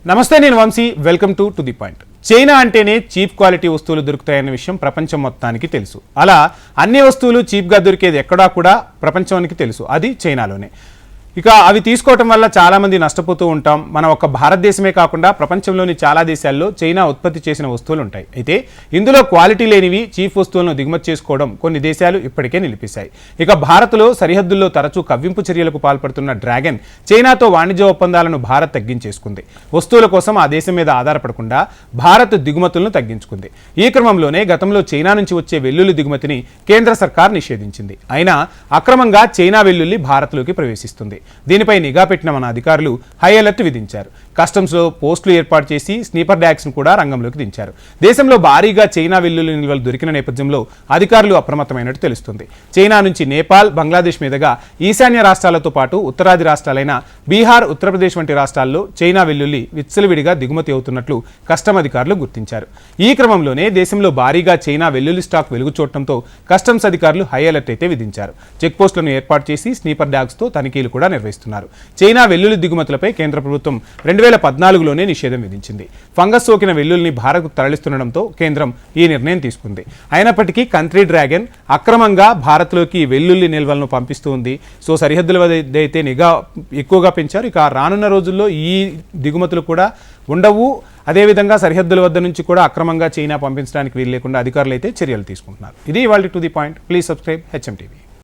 నమస్తే, నేను Vamshi. Welcome to the point. China అంటేనే చీప్ క్వాలిటీ వస్తువులు దొరుకుతాయన్న విషయం ప్రపంచం మొత్తానికి తెలుసు. అలా అన్ని వస్తువులు చీప్గా దొరికేది ఎక్కడా కూడా ప్రపంచానికి తెలుసు, అది చైనాలోనే. ఇక అవి తీసుకోవటం వల్ల చాలామంది నష్టపోతూ ఉంటాం. మన ఒక్క భారతదేశమే కాకుండా ప్రపంచంలోని చాలా దేశాల్లో చైనా ఉత్పత్తి చేసిన వస్తువులు ఉంటాయి. అయితే ఇందులో క్వాలిటీ లేనివి చీప్ వస్తువులను దిగుమతి చేసుకోవడం కొన్ని దేశాలు ఇప్పటికే నిలిపేశాయి. ఇక భారత్లో సరిహద్దుల్లో తరచూ కవ్వింపు చర్యలకు పాల్పడుతున్న డ్రాగన్ చైనాతో వాణిజ్య ఒప్పందాలను భారత్ తగ్గించేసుకుంది. వస్తువుల కోసం ఆ దేశం మీద ఆధారపడకుండా భారత్ దిగుమతులను తగ్గించుకుంది. ఈ క్రమంలోనే గతంలో చైనా నుంచి వచ్చే వెల్లుల్లి దిగుమతిని కేంద్ర సర్కార్ నిషేధించింది. అయినా అక్రమంగా చైనా వెల్లుల్లి భారత్లోకి ప్రవేశిస్తుంది. దీనిపై నిఘా పెట్టిన మన అధికారులు హై అలర్ట్ విధించారు. కస్టమ్స్లో పోస్టులు ఏర్పాటు చేసి స్నీపర్ డ్యాగ్స్ను కూడా రంగంలోకి దించారు. దేశంలో భారీగా చైనా వెల్లుల్లి నిల్వలు దొరికిన నేపథ్యంలో అధికారులు అప్రమత్తమైనట్టు తెలుస్తుంది. చైనా నుంచి నేపాల్, బంగ్లాదేశ్ మీదుగా ఈశాన్య రాష్ట్రాలతో పాటు ఉత్తరాది రాష్ట్రాలైన బీహార్, ఉత్తరప్రదేశ్ వంటి రాష్ట్రాల్లో చైనా వెల్లుల్లి విచ్చలవిడిగా దిగుమతి అవుతున్నట్లు కస్టమ్ అధికారులు గుర్తించారు. ఈ క్రమంలోనే దేశంలో భారీగా చైనా వెల్లుల్లి స్టాక్ వెలుగు చూడటంతో కస్టమ్స్ అధికారులు హై అలర్ట్ అయితే విధించారు. చెక్ పోస్టులను ఏర్పాటు చేసి స్నీపర్ డ్యాగ్స్తో తనిఖీలు కూడా నిర్వహిస్తున్నారు. చైనా వెల్లుల్లి దిగుమతులపై కేంద్ర ప్రభుత్వం 2014లోనే నిషేధం విధించింది. ఫంగస్ సోకిన వెల్లుల్లిని భారత్కు తరలిస్తుండటంతో కేంద్రం ఈ నిర్ణయం తీసుకుంది. అయినప్పటికీ కంట్రీ డ్రాగన్ అక్రమంగా భారత్లోకి వెల్లుల్లి నిల్వలను పంపిస్తూ ఉంది. సో సరిహద్దుల వద్ద అయితే నిఘా ఎక్కువగా పెంచారు. ఇక రానున్న రోజుల్లో ఈ దిగుమతులు కూడా ఉండవు. అదేవిధంగా సరిహద్దుల వద్ద నుంచి కూడా అక్రమంగా చైనా పంపించడానికి వీలు లేకుండా అధికారులు అయితే చర్యలు తీసుకుంటున్నారు. ఇది ఇవాళ to the point. Please subscribe HM TV.